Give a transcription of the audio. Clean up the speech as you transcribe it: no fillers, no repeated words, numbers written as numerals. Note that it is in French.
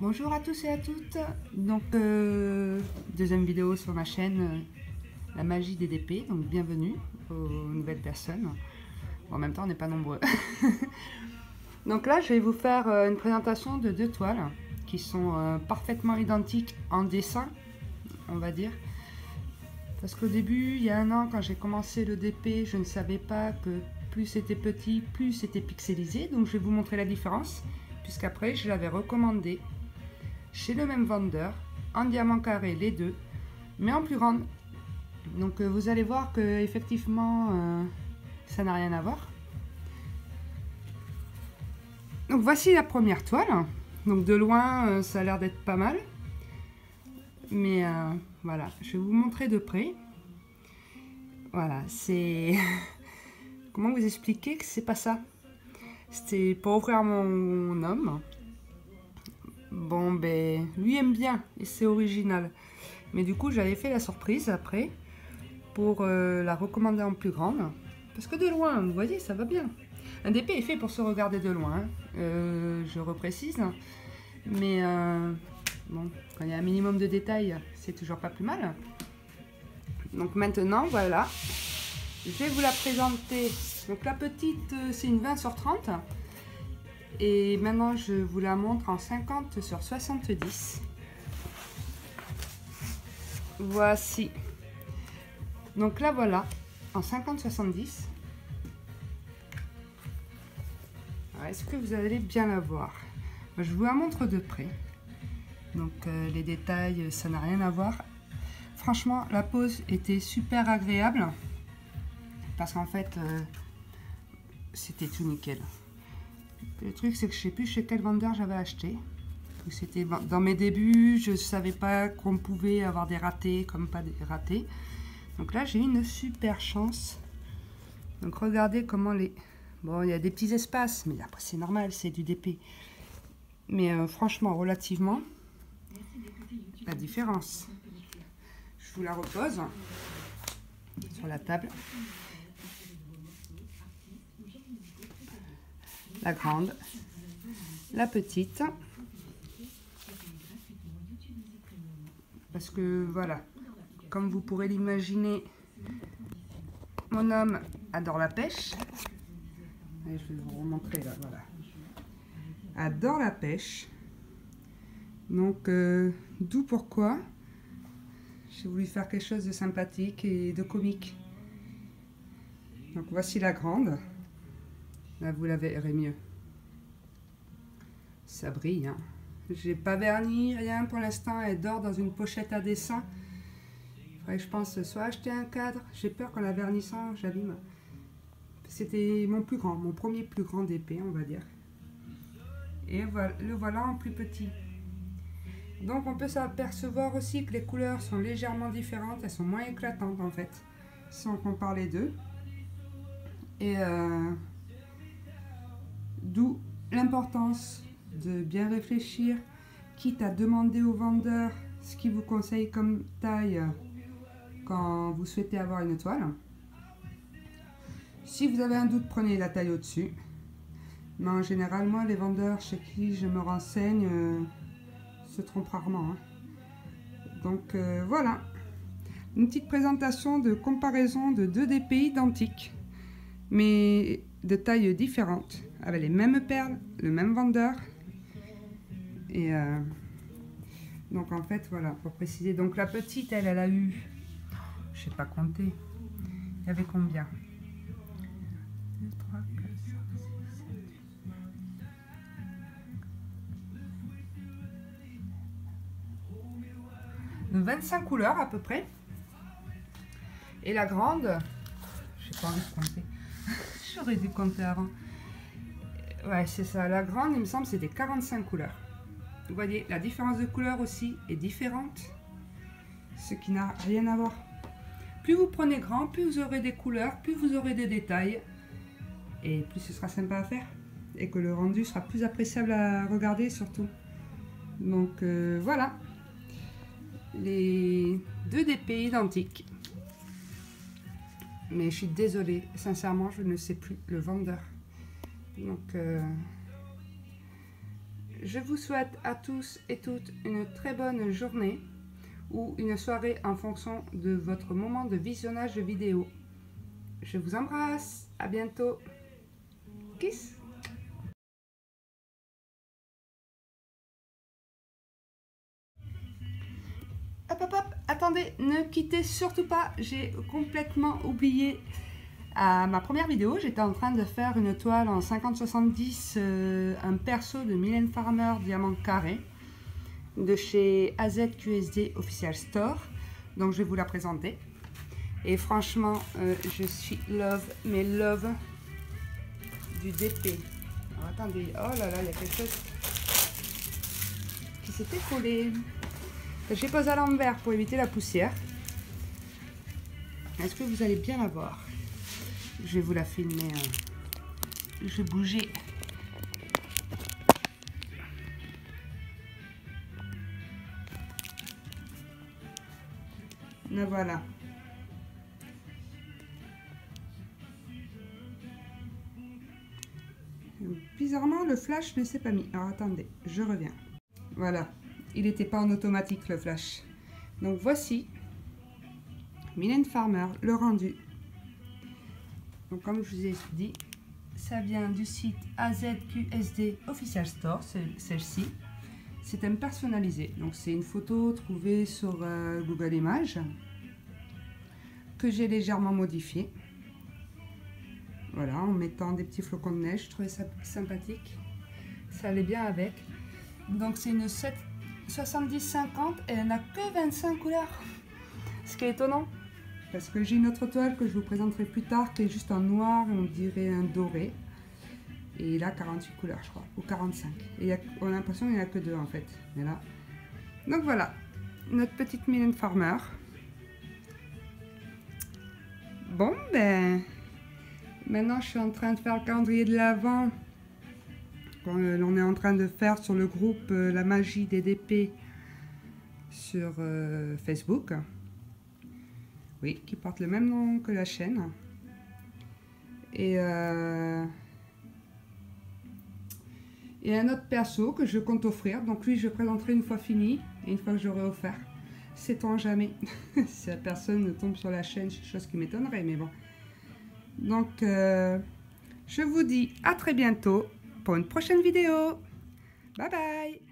Bonjour à tous et à toutes. Donc deuxième vidéo sur ma chaîne La magie des DP. Donc bienvenue aux nouvelles personnes. Bon, en même temps on n'est pas nombreux. Donc là je vais vous faire une présentation de deux toiles qui sont parfaitement identiques en dessin, on va dire. Parce qu'au début, il y a un an, quand j'ai commencé le DP, je ne savais pas que plus c'était petit, plus c'était pixelisé. Donc je vais vous montrer la différence, puisqu'après je l'avais recommandé chez le même vendeur, en diamant carré les deux, mais en plus grande. Donc vous allez voir que effectivement ça n'a rien à voir. Donc voici la première toile. Donc de loin ça a l'air d'être pas mal, mais voilà, je vais vous montrer de près. Voilà, c'est comment vous expliquer que c'est pas ça. C'était pour offrir mon homme. Bon, ben, lui aime bien et c'est original. Mais du coup, j'avais fait la surprise après pour la recommander en plus grande. Parce que de loin, vous voyez, ça va bien. Un DP est fait pour se regarder de loin, hein. Je reprécise. Mais bon, quand il y a un minimum de détails, c'est toujours pas plus mal. Donc maintenant, voilà. Je vais vous la présenter. Donc la petite, c'est une 20 sur 30. Et maintenant, je vous la montre en 50 sur 70. Voici. Donc là, voilà, en 50-70. Est-ce que vous allez bien la voir? Je vous la montre de près. Donc les détails, ça n'a rien à voir. Franchement, la pose était super agréable. Parce qu'en fait, c'était tout nickel. Le truc, c'est que je sais plus chez quel vendeur j'avais acheté. C'était dans mes débuts, je savais pas qu'on pouvait avoir des ratés comme pas des ratés. Donc là, j'ai eu une super chance. Donc regardez comment les... Bon, il y a des petits espaces, mais après c'est normal, c'est du DP. Mais franchement, relativement, la différence. Je vous la repose sur la table. La grande, la petite. Parce que voilà, comme vous pourrez l'imaginer, mon homme adore la pêche. Et je vais vous remontrer là, voilà. Adore la pêche. Donc, d'où pourquoi j'ai voulu faire quelque chose de sympathique et de comique. Donc voici la grande. Là, vous la verrez mieux. Ça brille, hein. J'ai pas verni, rien pour l'instant. Elle dort dans une pochette à dessin. Il faudrait que je pense soit acheter un cadre. J'ai peur qu'en la vernissant, j'abîme. C'était mon premier plus grand DP, on va dire. Et voilà, le voilà en plus petit. Donc on peut s'apercevoir aussi que les couleurs sont légèrement différentes. Elles sont moins éclatantes en fait, si on compare les deux. Et d'où l'importance de bien réfléchir, quitte à demander au vendeur ce qu'il vous conseille comme taille quand vous souhaitez avoir une toile. Si vous avez un doute, prenez la taille au-dessus. Mais en général, moi, les vendeurs chez qui je me renseigne se trompent rarement, hein. Donc voilà, une petite présentation de comparaison de deux DP identiques, mais de tailles différentes, avec les mêmes perles, le même vendeur. Et donc en fait, voilà, pour préciser, donc la petite, elle a eu, je sais pas compter, il y avait combien? 2, 3, 4, 5, 6, 7, 8. 25 couleurs à peu près. Et la grande, je n'ai pas envie de compter. J'aurais dû compter avant. Ouais, c'est ça. La grande, il me semble, c'était 45 couleurs. Vous voyez, la différence de couleur aussi est différente. Ce qui n'a rien à voir. Plus vous prenez grand, plus vous aurez des couleurs, plus vous aurez des détails. Et plus ce sera sympa à faire. Et que le rendu sera plus appréciable à regarder surtout. Donc voilà. Les deux DP identiques. Mais je suis désolée, sincèrement, je ne sais plus le vendeur. Donc, Je vous souhaite à tous et toutes une très bonne journée ou une soirée en fonction de votre moment de visionnage de vidéo. Je vous embrasse, à bientôt. Kiss. Hop, attendez, ne quittez surtout pas, j'ai complètement oublié ma première vidéo. J'étais en train de faire une toile en 50-70, un perso de Mylène Farmer diamant carré de chez AZQSD Official Store. Donc je vais vous la présenter. Et franchement, je suis love, mais love du DP. Alors, attendez, oh là là, il y a quelque chose qui s'était collé. J'ai posé à l'envers pour éviter la poussière. Est-ce que vous allez bien la voir? Je vais vous la filmer. Je vais bouger. La voilà. Bizarrement, le flash ne s'est pas mis. Alors attendez, je reviens. Voilà. Il n'était pas en automatique le flash. Donc voici Mylène Farmer, le rendu. Donc comme je vous ai dit, ça vient du site AZQSD Official Store, celle-ci. C'est un personnalisé. Donc c'est une photo trouvée sur Google Images que j'ai légèrement modifiée. Voilà, en mettant des petits flocons de neige. Je trouvais ça sympathique. Ça allait bien avec. Donc c'est une 70-50 et elle n'a que 25 couleurs. Ce qui est étonnant. Parce que j'ai une autre toile que je vous présenterai plus tard qui est juste en noir et on dirait un doré. Et il a 48 couleurs je crois, ou 45. Et on a l'impression qu'il n'y en a que 2 en fait. Mais là. Donc voilà, notre petite Mylène Farmer. Bon ben, maintenant je suis en train de faire le calendrier de l'Avent. On est en train de faire sur le groupe La Magie des DP sur Facebook. Oui, qui porte le même nom que la chaîne. Et un autre perso que je compte offrir. Donc lui, je le présenterai une fois fini et une fois que j'aurai offert. Sait-on jamais. Si la personne tombe sur la chaîne, c'est chose qui m'étonnerait, mais bon. Donc, je vous dis à très bientôt pour une prochaine vidéo. Bye bye.